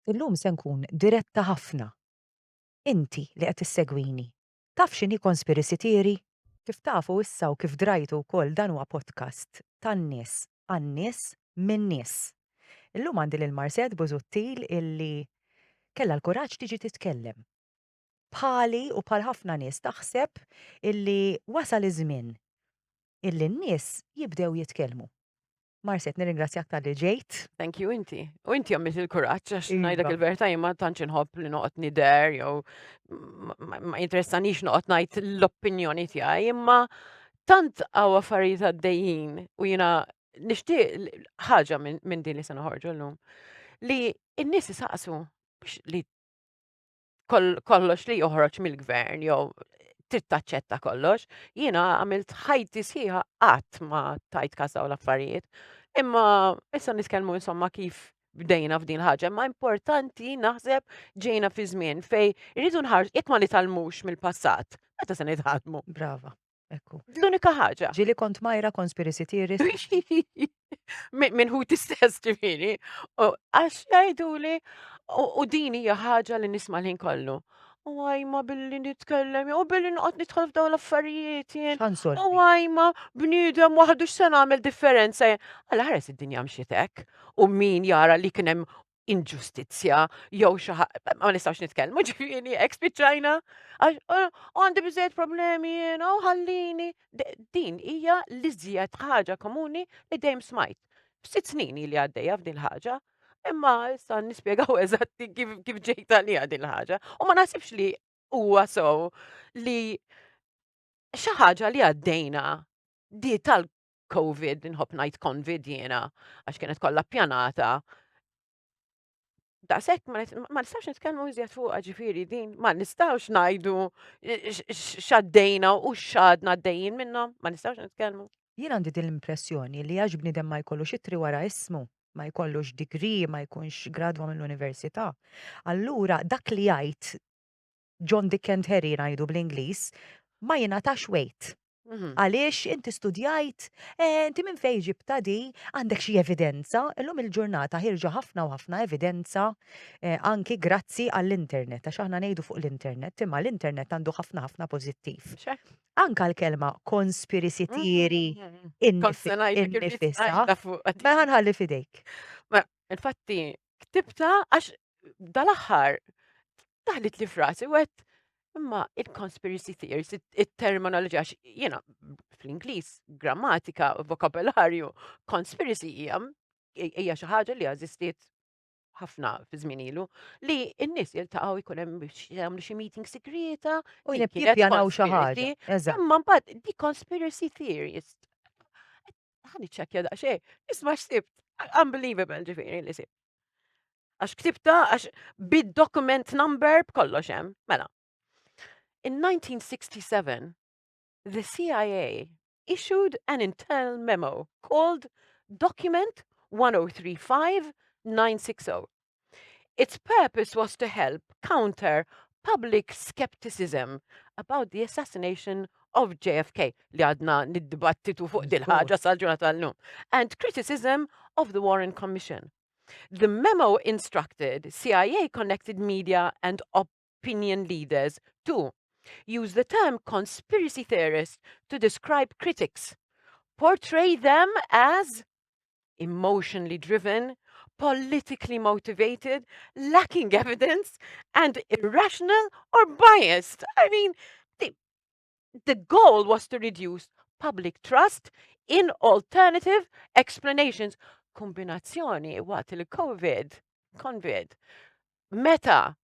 Illum se nkun diretta ħafna. Inti li qed issegwini. Taf x'inhi conspiracy theory? Kif tafu issa u kif drajtu wkoll dan huwa podcast tan-nies għan-nies min-nies. Illum għandi lil Marcette Busuttil illi kellha l-kuraġġ tiġi titkellem. Bħali u bħal ħafna nies taħseb illi wasal iż-żmien illi n-nies jibdew jitkellmu. Marcette, nirringrazzjak tal-li ġejt. Thank you inti. U inti għammet il-kuraġġ għax Iva. ngħidlek il-verità jien ma tantx inħobb li noqgħod nider jew ma jinteressanix noqgħod ngħid l-opinjoni tiegħi, imma tant hawn affarijiet għaddejjin u jiena nixtieq ħaġa minn din li se noħorġu llum li n-nies isaqsu biex li kollox li joħroġ mill-gvern jew trid taċċetta kollox, jiena għamilt ħajti sħiħa qatt ma tajt każ dawn l-affarijiet. Imma issa nitkellmu insomma kif bdejna f'din ħaġa, imma importanti naħseb ġejna fi żmien fej irridu jekk ma nitalmux mill-passat, meta se nitħadmu. Brava, ekku. L-unika ħaġa. Ġili kont Majra conspiracy theorist. Minn hu stess ġifieri. Għax jgħiduli u din hija ħaġa li nisma' l-ħin kollu. U għajma billi nitkellem, u billi noqgħod nidħol f'dawn l-affarijiet jien. X'ansolvi? U għajma bniedem waħdu x'se nagħmel differenza. Alla ħares id-dinja mxiet hekk. U min jara li kien hemm inġustizzja jew xi ma nistgħux nitkellmu ġifieri hekk spiċċajna. Għandi biżejjed problemi jiena u ħallini. Din hija l-iżjed ħaġa komuni li dejjem smajt. F'sitt snin li għaddejja f'din ħaġa. Imma issa nispjegaw eżatti kif ġejta li din ħaġa. U ma naħsibx li huwa sew li xi ħaġa li għaddejna di tal-COVID inħobb ngħid COVID jiena għax kienet kollha ppjanata. Daqshekk ma nistax nitkellmu iżjed fuqha ġifieri din, ma nistgħux ngħidu x'għaddejna u x'għadna għaddejjin minnhom, ma nistgħux nitkellmu. Jien għandi din l-impressjoni li għax bniedem ma jkollux itri wara ismu, ma jkollux degree, ma jkunx gradwa mill-università. Allura dak li jgħid John Dick and Harry ngħidu bl-Ingliż ma jingħatax weight. Għaliex inti studjajt, inti minn fejn ġibta di għandek xi evidenza, illum il-ġurnata ħirġa ħafna u ħafna evidenza anki grazzi għall-internet, għax aħna ngħidu fuq l-internet, imma l-internet għandu ħafna pożittiv. Anka l-kelma conspiracy theory innifisha, ma ħanħalli fidejk. Ma infatti ktibta għax dal-aħħar daħlit li frasi wet imma il-conspiracy theories, it-terminoloġija għax jiena fl-Ingliż grammatika, vokabularju, conspiracy hija xi ħaġa li eżistiet ħafna fi żmien ilu li n-nies jiltaqgħu jkun hemm biex jagħmlu xi meeting segreta U jippjanaw xi ħaġa. Eżatt. Imma mbagħad di conspiracy theories. Ħani ċekkja daqsxejn, isma' x'sibt, unbelievable ġifieri li sibt. Għax ktibta għax bid-document number b'kollox hemm, mela. In 1967, the CIA issued an internal memo called Document 1035960. Its purpose was to help counter public skepticism about the assassination of JFK, li għadna nid-dibattitu fuq dil-ħaġa sal-ġurnata tal-lum, and criticism of the Warren Commission. The memo instructed CIA-connected media and opinion leaders to use the term conspiracy theorist to describe critics, portray them as emotionally driven, politically motivated, lacking evidence, and irrational or biased. I mean, the goal was to reduce public trust in alternative explanations. Kombinazzjoni waqt il-COVID, meta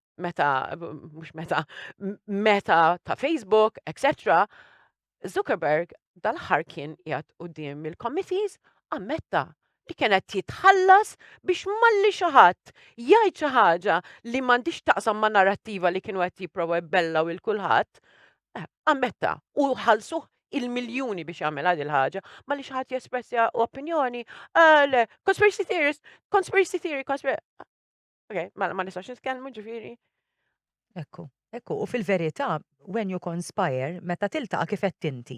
ta' Facebook, etc. Zuckerberg dal-ħar kien qiegħed quddiem il-committees ammetta li kienet jitħallas biex malli xi ħadd jgħid xi ħaġa li m'għandix taqsam ma' narrattiva li kienu qed jipprova jbellaw il-kulħadd, ammetta u ħallsuh il-miljuni biex jagħmel il ħaġa, ma li xi ħadd jespressja opinjoni, le, conspiracy theory. Okay, ma nistax nitkellmu ġifieri. Ekku. Ekku, u fil-verità, when you conspire, meta tiltaqa kif qed inti.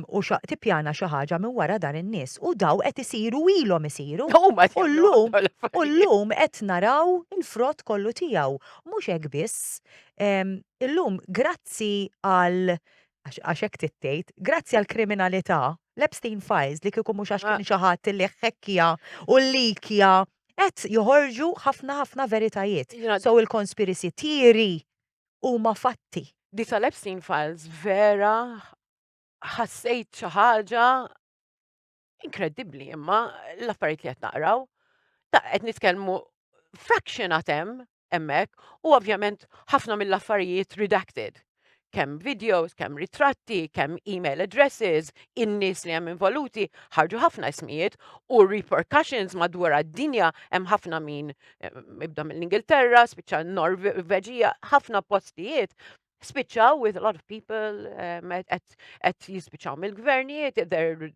U tippjana xi ħaġa minn wara dan in-nies u daw qed isiru ilhom isiru. Huma qed U jagħmlu llum dawn u l-affarijiet. llum qed naraw il-frott kollu tiegħu. Mhux hekk biss, illum grazzi għax hekk tittejt, grazzi għall kriminalità, l-Epstein Files li kieku mhux għax Ah, kien xi ħadd li ħekkja u likja qed joħorġu ħafna veritajiet. jiena So il-conspiracy theory huma fatti. di tal-Epstein Files vera ħassejt xi ħaġa inkredibbli imma l-affarijiet li qed naqraw. Qed nitkellmu fraction hemm hemmhekk u ovvjament ħafna mill-affarijiet redacted. Kemm videos, kemm ritratti, kemm email addresses, in-nies li hemm involuti, ħarġu ħafna ismijiet u repercussions madwar id-dinja hemm ħafna min ibda mill-Ingilterra, spiċċa Norveġija, ħafna postijiet spiċċaw with a lot of people qed jispiċċaw mill-gvernijiet, they're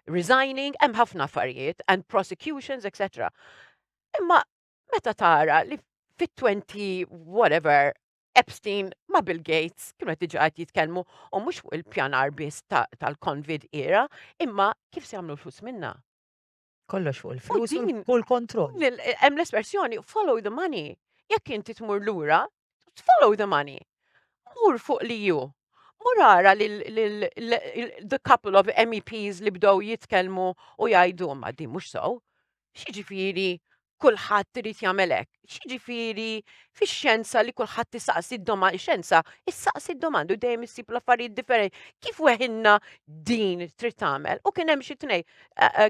resigning, hemm ħafna affarijiet and prosecutions, etc. Imma meta tara li fit-20 whatever Epstein ma Bill Gates kienu qed diġà qed jitkellmu u mhux fuq il-pjanar biss tal-COVID era, imma kif se jagħmlu l-flus minnha. Kollox fuq U il-flus u din l-kontroll. hemm l-espressjoni follow the money. Jekk inti tmur lura, follow the money. Mur fuq li ju. Mur ara the couple of MEPs li bdew jitkellmu u jgħidu ma din mhux sew. X'jiġifieri kulħadd irid jagħmel hekk. X'jiġifieri fix-xjenza li kulħadd isaqsi d-domanda, xjenza issaqsi d-domanda u dejjem issib l-affarijiet differenti. Kif weħinna din trid tagħmel? U kien hemm xi tnejn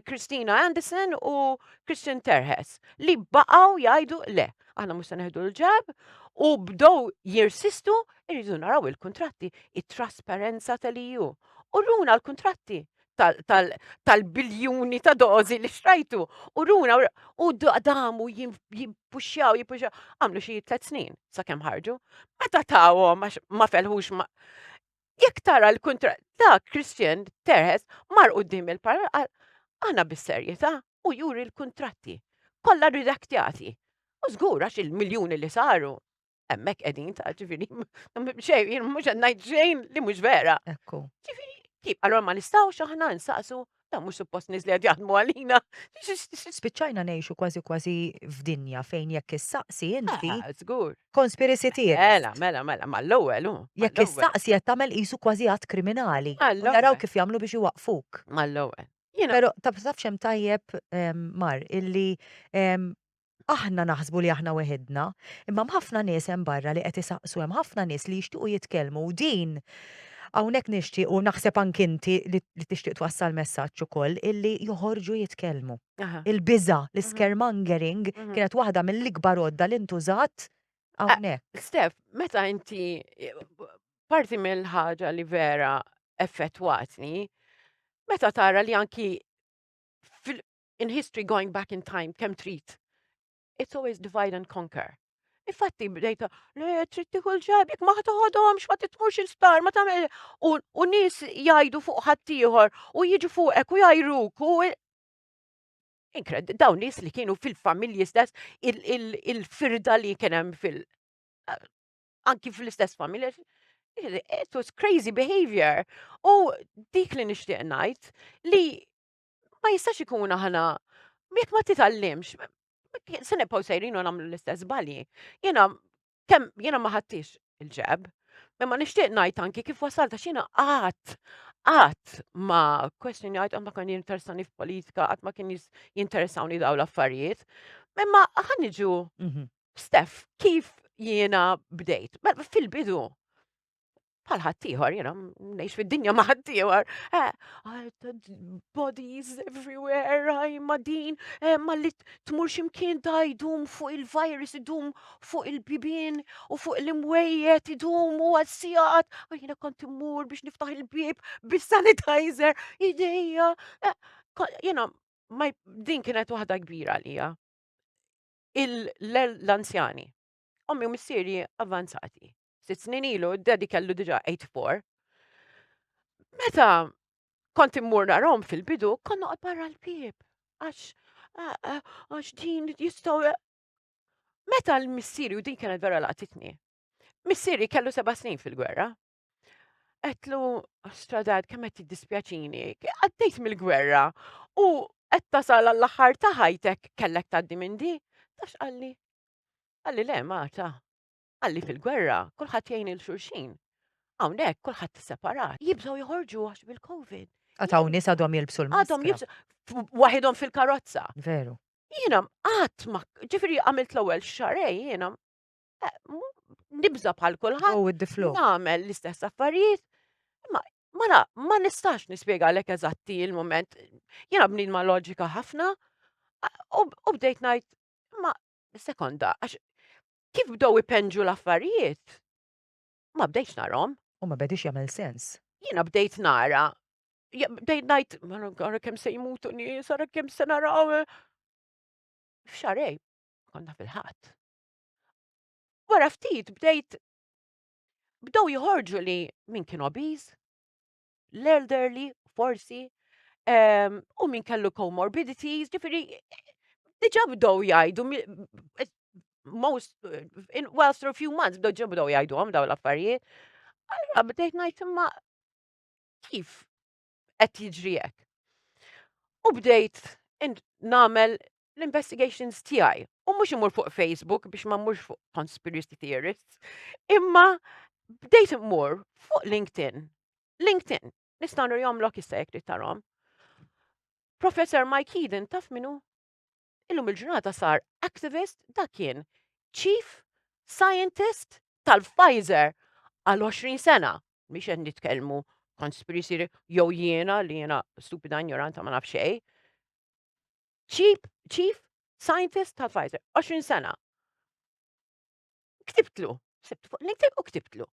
Christina Anderson u Christian Terhes li baqgħu jgħidu le, aħna mhux se neħdu l-ġab u bdew jirsistu irridu naraw il-kuntratti, it-trasparenza tal-EU. Urruna l-kuntratti tal-biljuni ta' dozi li xtrajtu. Urruna u damu jimpuxxjaw, għamlu xi 3 snin sakemm ħarġu. Meta tawhom ma felħux ma. Jekk tara l-kuntratt ta' Christian Terhes mar quddiem il-Parlament aħna bis-serjetà u juri l-kuntratti kollha ridaktjati. U żgur għax il-miljuni li saru hemmhekk qegħdin ta' ġifieri xejn mhux qed ngħid xejn li mhux vera. Ekku. Ġifieri kif allura ma nistgħux aħna nsaqsu dan mhux suppost nies li qed jaħdmu għalina. Spiċċajna ngħixu kważi f'dinja fejn jekk issaqsi inti Żgur. conspiracy theorist. Mela, mal-ewwel hu. Jekk issaqsi qed tagħmel qisu kważi att kriminali. U naraw kif jagħmlu biex iwaqfuk. Mal-ewwel. Jiena Però tafx hemm tajjeb Mar illi aħna naħsbu li aħna weħidna, imma ħafna nies hemm barra li qed isaqsu hemm ħafna nies li jixtiequ jitkellmu u din hawnhekk nixtieq u naħseb anke inti li tixtieq twassal messaġġ ukoll illi joħorġu jitkellmu. Aha. Il-biża, l-scaremongering kienet waħda mill-ikbar għodda li ntużat hawnhekk. Steph, meta inti parti mill-ħaġa li vera effettwatni, meta tara li anki in history going back in time kemm trid. It's always divide and conquer. Infatti bdejta, le trid tieħu l-ġab, jekk ma toħodhomx ma titmurx il-spar, ma tagħmel u nies jgħidu fuq ħadd ieħor u jiġu fuqek u jgħajruk u dawn nies li kienu fil-familji stess, il-firda li kien hemm anki fl-istess familja. It was crazy behavior. U dik li nixtieq ngħid li ma jistax ikun aħna jekk ma titgħallimx. Se nibqgħu sejrin u nagħmlu l-istess żbalji. Jiena ma ħadtix il-ġeb, imma nixtieq ngħid anki kif wasalt għax jiena qatt ma kwestjonjajt qatt ma kien jinteressani f'politika, qatt ma kien jinteressawni dawn l-affarijiet. Imma ħaniġu Steph, kif jiena bdejt? Fil-bidu bħal ħaddieħor, jiena ngħix fid-dinja ma' ħaddieħor. Bodies everywhere, ma din, ma li tmur x'imkien da jdum fuq il-virus, idum fuq il-bibien u fuq l-imwejjed idum u għas-sigħat. Jiena kont immur biex niftaħ il-bieb bis-sanitizer, idejja. Jiena din kienet waħda kbira għalija. L-anzjani, ommi u missieri avvanzati. 6 snin ilu, daddy kellu diġà 84. Meta kont immur narahom fil-bidu, konna noqgħod barra l-bieb. Għax din jistgħu. Meta l-missieri u din kienet vera laqtitni. Missieri kellu 7 snin fil-gwerra. Qedlu, "Ostra Dad, kemm qed jiddispjaċini, għaddejt mill-gwerra u qed tasal għall-aħħar ta' ħajtek kellek tgħaddi minn di." Tafx qalli? Qalli le Marta, qalli fil-gwerra kulħadd jgħin il-xulxin. Hawnhekk kulħadd separat. Jibżgħu joħorġu għax bil-COVID. Għataw nies għadhom jilbsu Għadhom l-maskra. waħedhom fil-karozza. Veru. Jiena qatt ma ġifieri għamilt l-ewwel xarej jiena nibża bħal kulħadd. Go with the flow. Nagħmel l-istess affarijiet. Imma ma nistax nispjegalek eżatti il-mument. Jiena bniedma loġika ħafna u bdejt ngħid imma sekonda għax kif bdew ipenġu l-affarijiet ma bdejtx narahom. U ma bedix jagħmel sens. Jiena bdejt nara, bdejt ngħid ara kemm se jmutu nies, ara kemm se naraw. F'xarej konna fil-ħadd. Wara ftit bdew joħorġu li min kien obiż, l-elderly forsi, u min kellu comorbidities, ġifieri diġà bdew jgħidu after a few months bdew jgħiduhom dawn l-affarijiet. Allura bdejt ngħid imma kif qed jiġri hekk. U bdejt nagħmel l-investigations tiegħi. U mhux imur fuq Facebook biex ma mmurx fuq conspiracy theorists, imma bdejt immur fuq LinkedIn. Nistgħu nurjomlok issa jekk trid tarahom. Professor Mike Eden taf minnu? Illum il-ġurnata sar activist dak kien Chief Scientist tal-Pfizer għal 20 sena. Mhix qed nitkellmu conspiracy jew jiena li jiena stupida ignoranta ma naf xejn. Chief Scientist tal-Pfizer, 20 sena. Ktibtlu, sibt fuq LinkedIn u ktibtlu.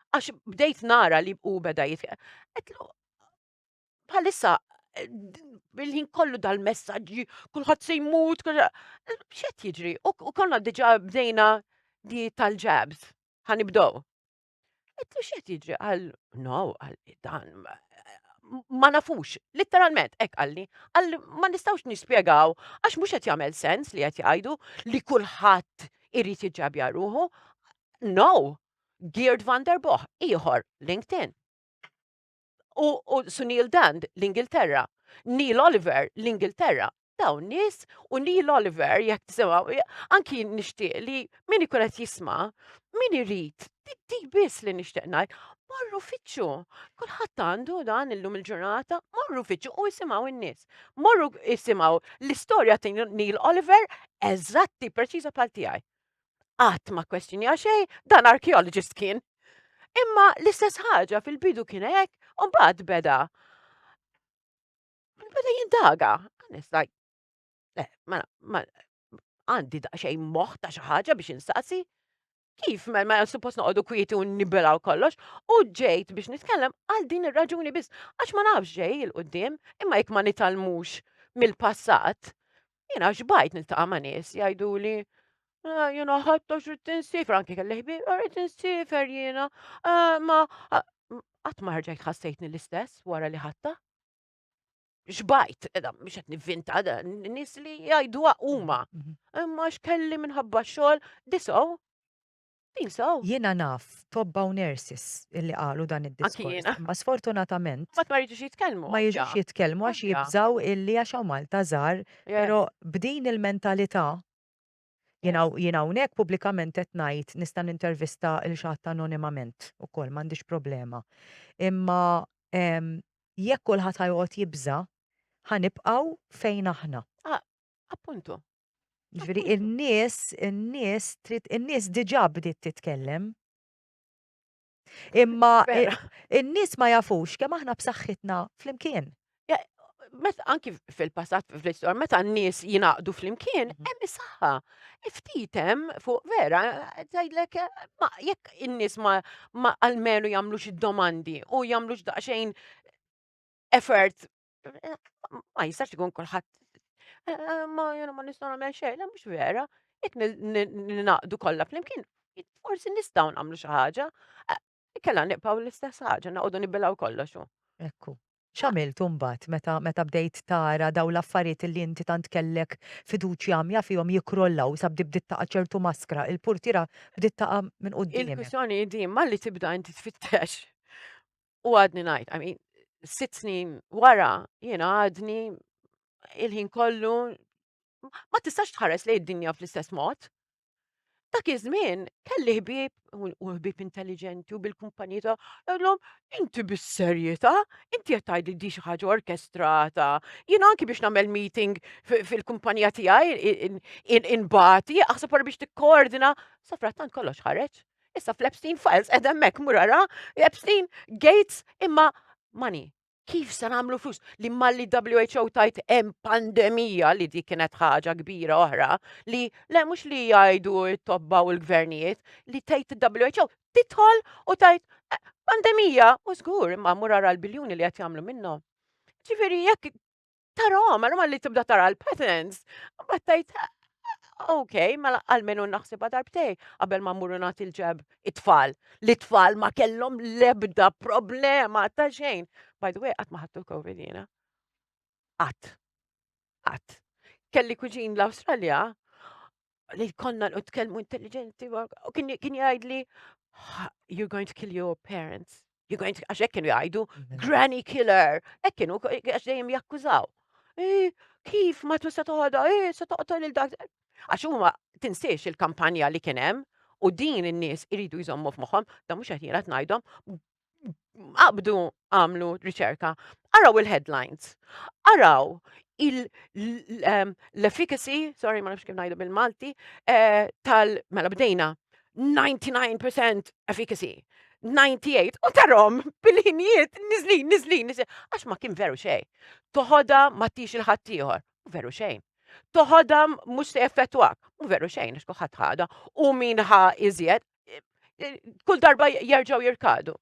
Għax bdejt nara li u beda qedlu bħalissa bil-ħin kollu dal-messaġġi, kulħadd se jmut, x'qed jiġri? U konna diġà bdejna di tal-jabs, ħanibdew. Qedlu x'qed jiġri? Qal no, dan ma nafux, literalment, hekk qalli, ma nistgħux nispjegaw għax mhux qed jagħmel sens li qed jgħidu li kulħadd irid jiġġabja ruħu. No, Geert van der Boch, ieħor LinkedIn. U Sunil Dand l-Ingilterra, Neil Oliver l-Ingilterra. Dawn nies u Neil Oliver jekk tisimgħu anki nixtieq li min ikun qed jisma' min irid dik biss li nixtieq ngħid morru fitxu. Kulħadd għandu dan illum il-ġurnata, morru fitxu u jisimgħu in-nies. Morru jisimgħu l-istorja ta' Neil Oliver eżatti preċiża bħal tiegħi. Qatt ma kwestjonja xejn, dan archaeologist kien. Imma l-istess ħaġa fil-bidu kien hekk u mbagħad beda jindaga. Like, ma għandi daqsxejn moħħ ta' xi ħaġa biex instaqsi. Kif ma suppost noqogħdu kwieti u nibbilgħu kollox u ġejt biex nitkellem għal din ir-raġuni biss għax ma nafx ġej il qudiem imma jekk ma nitalmux mill-passat. Jiena xbajt niltaqa' ma' nies jgħiduli jiena ħadtox rid tinsifer anke kelli ħbieb rrid insifer jiena ma qatt ma ħarġejt ħassejtni l-istess wara li ħadta. Xbajt, mhux qed nivvinta nies li jgħiduha huma. Imma x'kelli minħabba x-xogħol disow. Jiena naf tobba u nurses illi qalu dan id-diskors. Ma sfortunatament ma rridux jitkellmu. ma jiġux jitkellmu għax jibżgħu illi għax hawn Malta żgħar, però b'din il-mentalità jiena hawnhekk pubblikament qed ngħid nista' nintervista lil xi ħadd anonimament ukoll m'għandix problema. Imma jekk kulħadd ħajqgħod jibża' ħanibqgħu fejn aħna. Appuntu. Ġifieri in-nies diġà bdiet titkellem. Imma in-nies ma jafux kemm aħna b'saħħitna flimkien. Meta anki fil-passat fl-istorja meta n-nies jingħaqdu flimkien hemm is-saħħa. Ftit hemm fuq vera tgħidlek ma jekk in-nies ma almenu jagħmlux id-domandi u jagħmlux daqsxejn effort ma jistax ikun kulħadd ma jiena ma nista' nagħmel xejn, le mhux vera. Jekk ningħaqdu kollha flimkien, forsi nistgħu nagħmlu xi ħaġa. Kellha nibqgħu l-istess ħaġa, noqogħdu nibbilgħu kollox. Ekku. X'għamilt mbagħad meta bdejt tara dawn l-affarijiet li inti tant kellek fiduċja mija fihom jikrollaw sabdi bdiet taqa' ċertu maskra, il-purtiera bdiet taqa' minn quddiemek. Il-kwistjoni di malli tibda inti tfittex u għadni ngħid, I mean, 6 snin wara jiena għadni il-ħin kollu ma tistax tħares lejn id-dinja fl-istess mod. Dak iż-żmien kelli ħbieb u ħbieb intelligenti u bil-kumpaniji tagħhom inti bis-serjetà, inti qed tgħidli di xi ħaġa orkestrata. Jien anki biex nagħmel meeting fil-kumpanija tiegħi inbati, aħseb wara biex tikkoordina, sa frattant kollox ħareġ. Issa fl-Epstein Files qed hemmhekk mur ara, Epstein, Gates, imma money. Kif se nagħmlu flus? Li malli WHO tajt hemm pandemija li dik kienet ħaġa kbira oħra li le mhux li jgħidu t-tobba u l-gvernijiet li tgħid il-WHO tidħol u tajt pandemija u żgur imma mur ara l-biljuni li qed jagħmlu minnhom. Ġifieri jekk tarahom, allura malli tibda tara l-patterns, mbagħad tgħid okay, mela għalmenu naħsibha darbtej qabel ma mmurru nagħti l-ġeb it-tfal. L-itfal ma kellhom l-ebda problema ta' xejn. By the way, qatt ma ħadtu l-COVID jiena. Qatt. Kelli kuġin l-Awstralja li konna tkellmu intelligenti u kien jgħidli you're going to kill your parents. You're going to għax hekk kienu jgħidu granny killer. Hekk kienu għax dejjem jakkużaw. Kif ma tista' toħodha, se toqtol il-dak. Għax huma tinsiex il-kampanja li kien hemm u din in-nies iridu jżommu f'moħħhom, da mhux qed jiena ngħidhom, qabdu għamlu riċerka. Araw il-headlines. Araw l-efficacy, sorry ma nafx kif ngħidu bil-Malti, mela bdejna 99% efficacy. 98, u tarom, bil-ħinijiet, nizlin, għax ma kien veru xej. Toħoda ma tix il-ħadd ieħor, veru xejn. Toħoda mhux se jaffettwak, veru xejn, għax kulħadd ħada, u min ħa iżjed, kull darba jerġgħu jirkadu.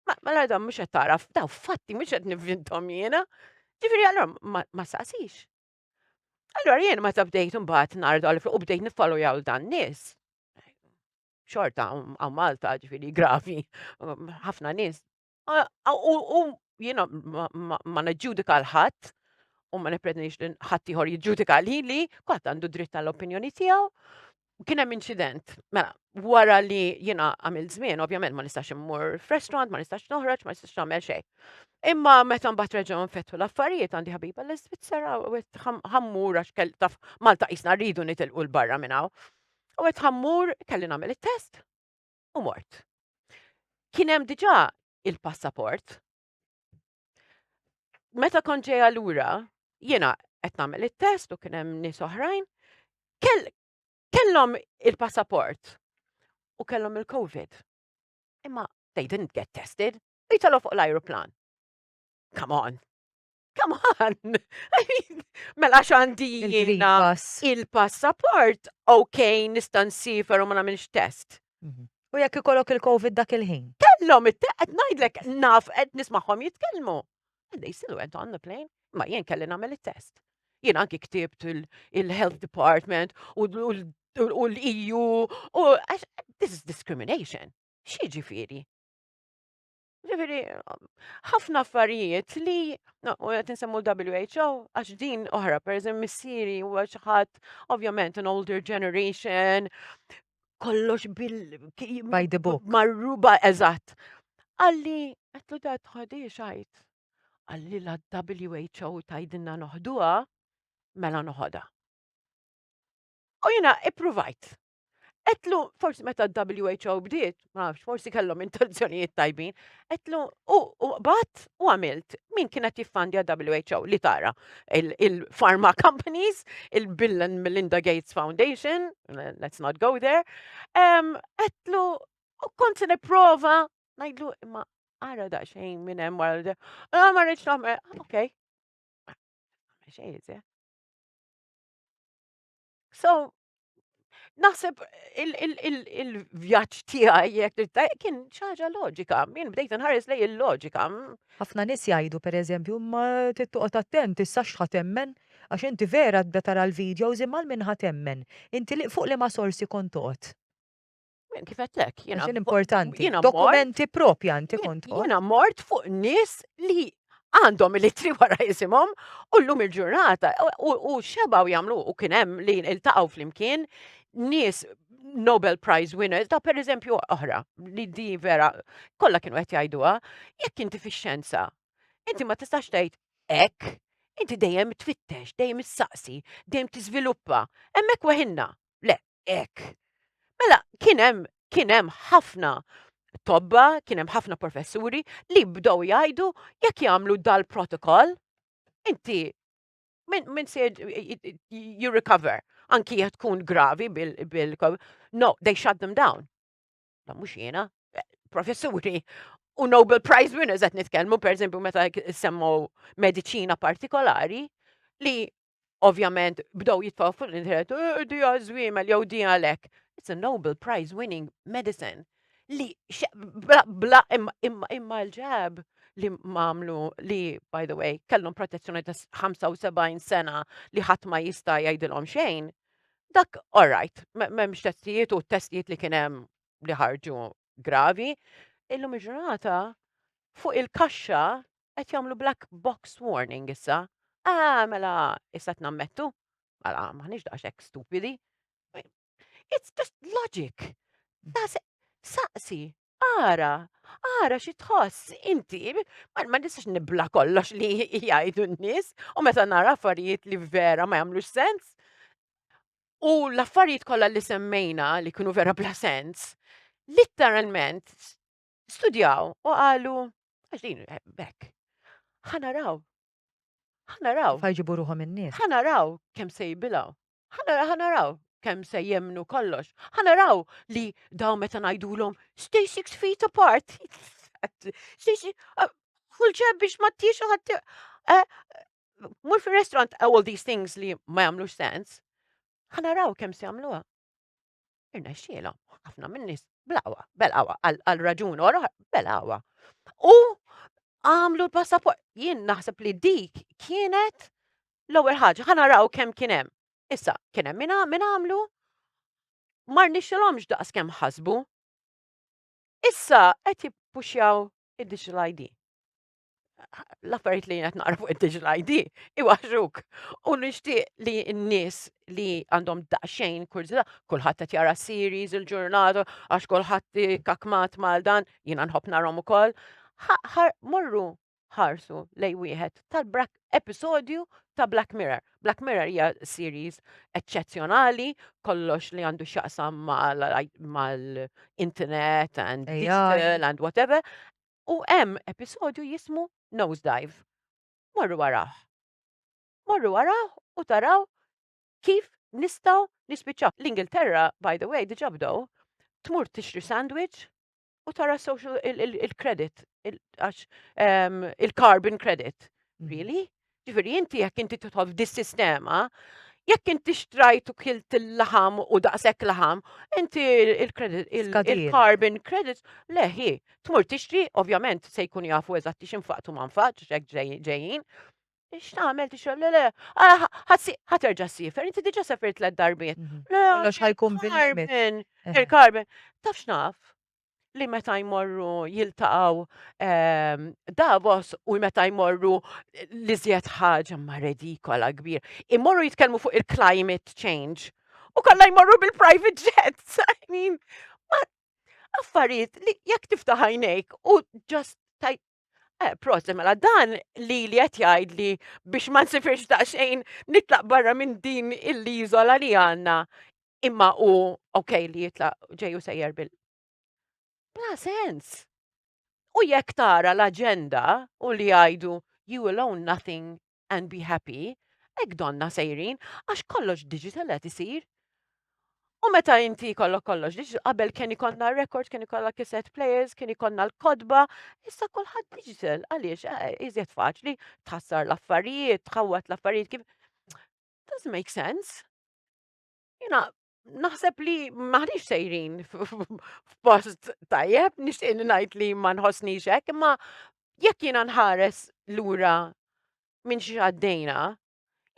Ma l-għadam mhux qed taraf, daw fatti mhux qed nivvintom jiena. Ġifieri allura ma saqsix. Allura jien meta bdejt imbagħad nardu għal u bdejt niffollowjaw dan nies. Xorta għaw Malta ġifieri gravi, ħafna nies. U jiena ma naġġudika l-ħadd u ma nipretendix li ħadd ieħor jiġġudika lili, kulħadd għandu dritt tal-opinjoni tiegħu. Kien hemm inċident. Mela, wara li jiena għamilt żmien, ovvjament ma nistax immur f'restaurant, ma nistax noħroġ, ma nistax nagħmel xejn. Imma meta mbagħad reġgħu nfettu l-affarijiet għandi ħabiba l-Iżvizzera u qed ħammur għax kell taf Malta qisna rridu nitilqu l-barra minn hawn. U qed ħammur kelli nagħmel it-test u mort. Kien hemm diġà il-passaport. Meta kont ġejja lura, jiena qed nagħmel it-test u kien hemm nies oħrajn, kellhom il-passaport u kellhom il-COVID. Imma they didn't get tested. Jitgħallu fuq l-ajruplan. Come on. Mela x'għandi jiena il-passaport, okay, nista' nsifer u ma nagħmilx test. U jekk ikollok il-COVID dak il-ħin? Kellhom qed ngħidlek naf qed nismagħhom jitkellmu. And they still went on the plane. Ma jien kelli nagħmel it-test. Jien anki ktibt il-Health Department u l-EU u this is discrimination. Xi ġifieri? Ġifieri, ħafna affarijiet li, u qed insemmu l-WHO, għax din oħra, pereżempju missieri huwa xi ħadd ovvjament an older generation, kollox by the book. Marruba eżatt. Għalli qedlu da tħodix għajt. Għalli la WHO tgħidilna noħduha, mela noħodha. U jiena ippruvajt. Qedlu forsi meta WHO bdiet, ma nafx, forsi kellhom intenzjonijiet tajbin, qedlu u bat u għamilt min kienet jiffandja WHO li tara il-pharma companies, il-Bill and Melinda Gates Foundation, let's not go there, qedlu u kont se nipprova ngħidlu imma ara daqsxejn minn hemm wara ma rridx nagħmel, okay. So, naħseb il-vjaġġ tiegħi jekk kien xi ħaġa loġika, jien bdejt inħares lejn il-loġika. Ħafna nies jgħidu pereżempju ma tittoqgħod attent issa x'ħatemmen għax inti vera tbda tara l-videos imma min ħatemmen. Inti fuq liema sorsi kont toqgħod. Kif qedlek, jiena importanti. Dokumenti propjanti kont toqgħod. Jiena mort fuq nies li għandhom il-ittri wara jisimhom u llum il-ġurnata u xebaw jagħmlu u kien hemm li iltaqgħu flimkien nies Nobel Prize winners ta' pereżempju oħra li di vera kollha kienu qed jgħiduha, jekk inti fix-xjenza, inti ma tistax tgħid hekk, inti dejjem tfittex, dejjem issaqsi, dejjem tiżviluppa, hemmhekk weħinna. Le, hekk. Mela kien hemm ħafna tobba, kien hemm ħafna professuri li bdew jgħidu jekk jagħmlu dal-protokoll, inti min se you recover. Anki jekk tkun gravi no, they shut them down. Ma mhux jiena, professuri u Nobel Prize winners qed nitkellmu pereżempju meta semmu mediċina partikolari li ovvjament bdew jitfgħu fuq l-internet, di żwiemel jew di għalhekk. It's a Nobel Prize winning medicine li bla imma l-ġab li mamlu li, by the way, kellhom protezzjoni ta' 75 sena li ħadd ma jista' jgħidilhom xejn. Dak all right, m'hemmx testijiet u testijiet li kien hemm li ħarġu gravi. Illum il-ġurnata fuq il-kaxxa qed jagħmlu black box warning issa. Mela issa tnammettu? Mela maħniex daqshekk stupidi. It's just logic. Saqsi, ara xi tħoss inti, ma nistax nibla kollox li jgħidu n-nies u meta nara affarijiet li vera ma jagħmlux sens. U l-affarijiet kollha li semmejna li kienu vera bla sens, litteralment studjaw u qalu għax din hekk. Ħanaraw. Fajġibu ruħhom in-nies. Ħanaraw kemm se jibilgħu. Ħanaraw kemm se jemnu kollox. Ħanaraw li dawn meta ngħidulhom stay 6 feet apart. Kull ġeb biex ma tix mur fir-restaurant all these things li ma jagħmlux sens. Ħanaraw kemm se jagħmluha. Irnexxielhom ħafna min-nies belqawa għal raġun oħra belqawa. U għamlu l-passaport. Jien naħseb li dik kienet l-ewwel ħaġa, ħanaraw kemm kien hemm. Issa kien hemm min għamlu ma rnexxilhomx daqs kemm ħasbu. Issa qed jippuxjaw id-digital ID. L-affarijiet li qed naqra fuq id-digital ID iwaħxuk. U nixtieq li n-nies li għandhom daqsxejn kurżità, kulħadd qed jara series il-ġurnata għax kulħadd kakmat mal dan, jiena nħobb narhom ukoll. Morru ħarsu lej wieħed episodju ta' Black Mirror. Black Mirror hija series eċċezzjonali, kollox li għandu x'jaqsam mal-internet and digital and whatever. U hemm episodju jismu Nosedive. Morru waraħ u taraw kif nistgħu nispiċċaw. L-Ingilterra, by the way, diġà bdew tmur tixtri sandwich u tara social il-credit, il-carbon credit. Really? Ġifieri inti jekk inti tidħol f'dis-sistema, jekk inti xtrajt u kilt il-laħam u daqshekk laħam, inti il-credit, il-carbon credits, leħi, tmur tixtri, ovvjament se jkun jafu eżatt x'infaqtu ma nfaqx hekk ġejjin. X'tagħmel tixrab le ħaterġa' ssifer, inti diġà sefert 3 darbiet. Kollox ħajkun bil-limit. Il-carbon. Taf x'naf? Li meta jmorru jiltaqgħu Davos u meta jmorru li żjed ħaġa ma redikola kbir. Imorru jitkellmu fuq il-climate change u kollha jmorru bil-private jets. I mean, affarijiet li jekk tiftaħ għajnejk u just proċess mela dan li qed jgħid li biex ma nsifirx daqsxejn nitlaq barra minn din il-iżola li għandna imma u okej li jitlaq ġej u sejjer bla sens. U jekk tara l-aġenda u li jgħidu you will own nothing and be happy, hekk donna sejrin għax kollox digital qed isir. U meta inti kollok kollox digital, qabel kien ikollna records, kien ikollna cassette players, kien ikollna l-kodba, issa kulħadd digital għaliex iżjed faċli tħassar l-affarijiet, tħawwat l-affarijiet kif. Doesn't make sense. Jiena naħseb li maħniex sejrin f'post tajjeb, nixtieq ngħid li ma nħossniex hekk, imma jekk jiena nħares lura minn xi għaddejna,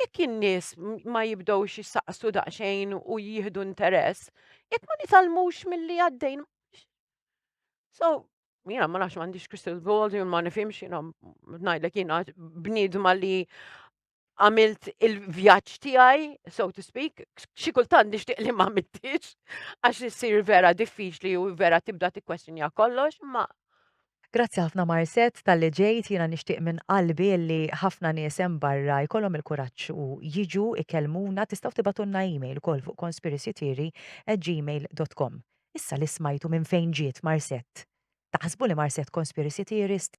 jekk in-nies ma jibdewx jissaqsu daqsxejn u jieħdu interess, jekk ma nitalmux milli għaddejn. So, Jiena ma nafx m'għandix crystal ball, jien ma nifhimx jiena ngħidlek jiena bniedma li għamilt il-vjaġġ tiegħi, so to speak, xi kultant nixtieq li ma għamiltix għax issir vera diffiċli u vera tibda tikkwestjonja kollox, ma Grazzi ħafna Marcette tal-li ġejt, jiena nixtieq minn qalbi li ħafna nies hemm barra jkollhom il-kuraġġ u jiġu ikellmuna tistgħu tibatunna email ukoll fuq conspiracytheory@gmail.com. Issa li smajtu minn fejn ġiet Marcette. Taħsbu li Marcette conspiracy theorist?